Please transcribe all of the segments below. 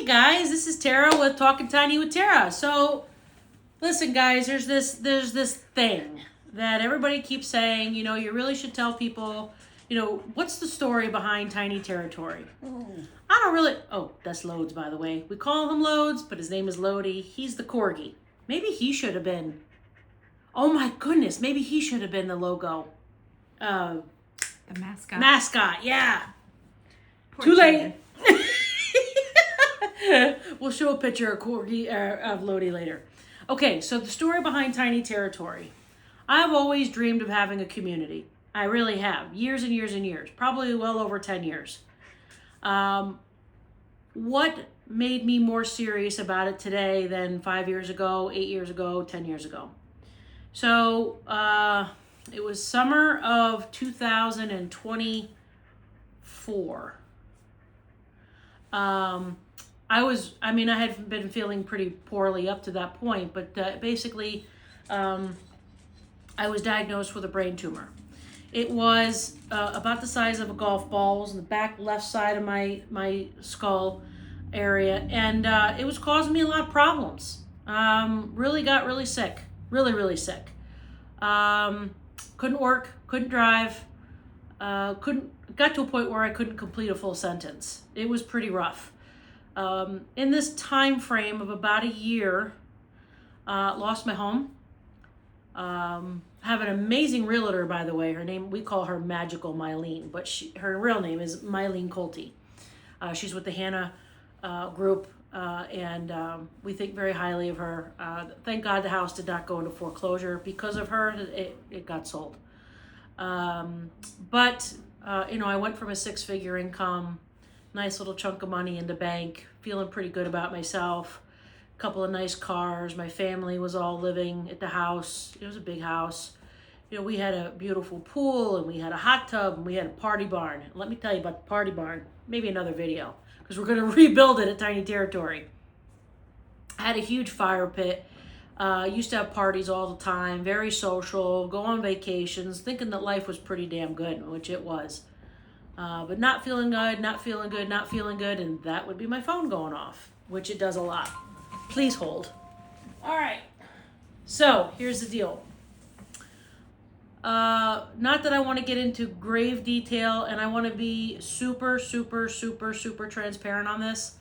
guys, this is Tara with Talking Tiny with Tara. So, listen, guys, there's this thing that everybody keeps saying. You know, you really should tell people. You know, what's the story behind Tiny Taratory? I don't really. Oh, that's Loads, by the way. We call him Loads, but his name is Lodi. He's the corgi. Maybe he should have been. Oh my goodness, maybe he should have been the logo. The mascot. Mascot, yeah. Poor Too late. Chad. We'll show a picture of corgi of Lodi later. Okay, so the story behind Tiny Taratory. I've always dreamed of having a community. I really have. Years and years and years. Probably well over 10 years. What made me more serious about it today than 5 years ago, 8 years ago, 10 years ago? So it was summer of 2024. I had been feeling pretty poorly up to that point, but basically I was diagnosed with a brain tumor. It was about the size of a golf ball. It was in the back left side of my skull area, and it was causing me a lot of problems. Really got really sick. Really sick. Couldn't work, couldn't drive, got to a point where I couldn't complete a full sentence. It was pretty rough. In this time frame of about a year, lost my home. Have an amazing realtor, by the way. Her name, we call her Magical Mylene, but her real name is Mylene Colte. She's with the Hannah group, and we think very highly of her. Thank God the house did not go into foreclosure. Because of her, it got sold. But I went from a 6-figure income, nice little chunk of money in the bank, feeling pretty good about myself, a couple of nice cars. My family was all living at the house. It was a big house. You know, we had a beautiful pool, and we had a hot tub, and we had a party barn. Let me tell you about the party barn, maybe another video, because we're going to rebuild it at Tiny Taratory. I had a huge fire pit. Used to have parties all the time, very social, go on vacations, thinking that life was pretty damn good, which it was. But not feeling good, and that would be my phone going off, which it does a lot. Please hold. All right. So here's the deal. Not that I want to get into grave detail, and I want to be super transparent on this.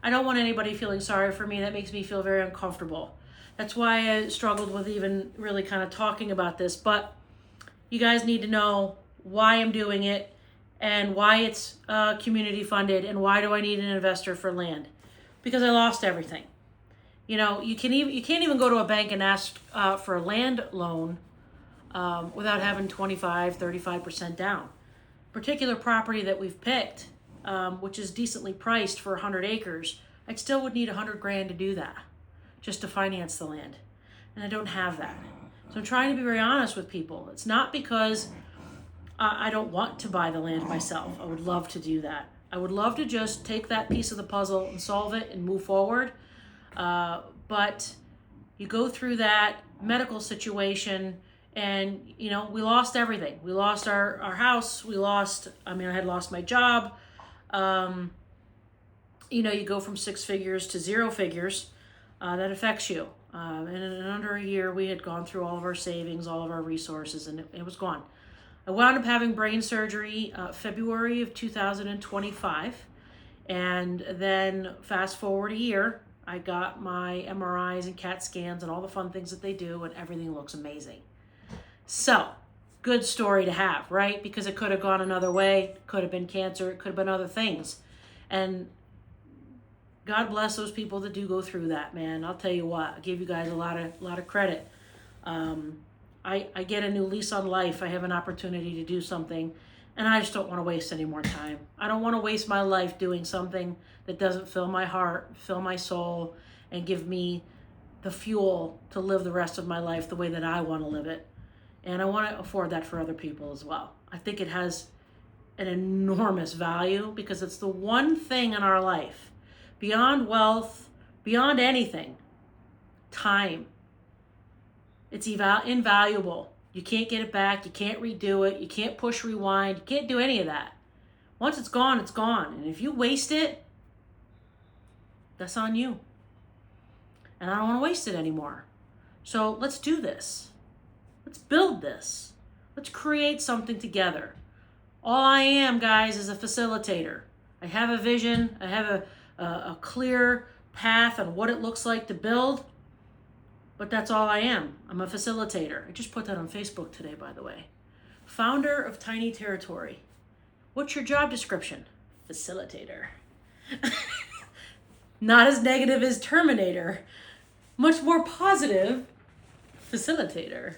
I don't want anybody feeling sorry for me. That makes me feel very uncomfortable. That's why I struggled with even really kind of talking about this. But you guys need to know why I'm doing it, and why it's community funded, and why do I need an investor for land? Because I lost everything. You know, you can't even go to a bank and ask for a land loan without having 25-35% down. Particular property that we've picked, which is decently priced for 100 acres, I still would need $100,000 to do that, just to finance the land, and I don't have that. So I'm trying to be very honest with people. It's not because I don't want to buy the land myself. I would love to do that. I would love to just take that piece of the puzzle and solve it and move forward. But you go through that medical situation, and we lost everything. We lost our house. I had lost my job. You go from 6 figures to 0 figures. That affects you. And in under a year, we had gone through all of our savings, all of our resources, and it was gone. I wound up having brain surgery February of 2025. And then fast forward a year, I got my MRIs and CAT scans and all the fun things that they do, and everything looks amazing. So, good story to have, right? Because it could have gone another way. It could have been cancer. It could have been other things. And God bless those people that do go through that, man. I'll tell you what, I give you guys a lot of credit. I get a new lease on life. I have an opportunity to do something, and I just don't want to waste any more time. I don't want to waste my life doing something that doesn't fill my heart, fill my soul, and give me the fuel to live the rest of my life the way that I want to live it. And I want to afford that for other people as well. I think it has an enormous value, because it's the one thing in our life, beyond wealth, beyond anything, time. It's invaluable. You can't get it back. You can't redo it. You can't push rewind. You can't do any of that. Once it's gone, it's gone. And if you waste it, That's on you. And I don't want to waste it anymore. So let's do this. Let's build this. Let's create something together. All I am, guys, is a facilitator. I have a vision. I have a clear path on what it looks like to build. But that's all I am. I'm a facilitator. I just put that on Facebook today, by the way. Founder of Tiny Taratory. What's your job description? Facilitator. Not as negative as Terminator. Much more positive. Facilitator.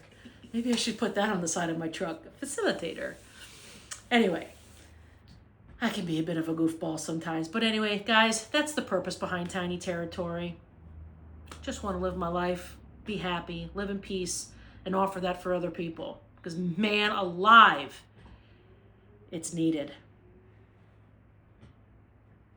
Maybe I should put that on the side of my truck. Facilitator. Anyway, I can be a bit of a goofball sometimes. But anyway, guys, that's the purpose behind Tiny Taratory. Just want to live my life, be happy, live in peace, and offer that for other people. Because, man alive, it's needed.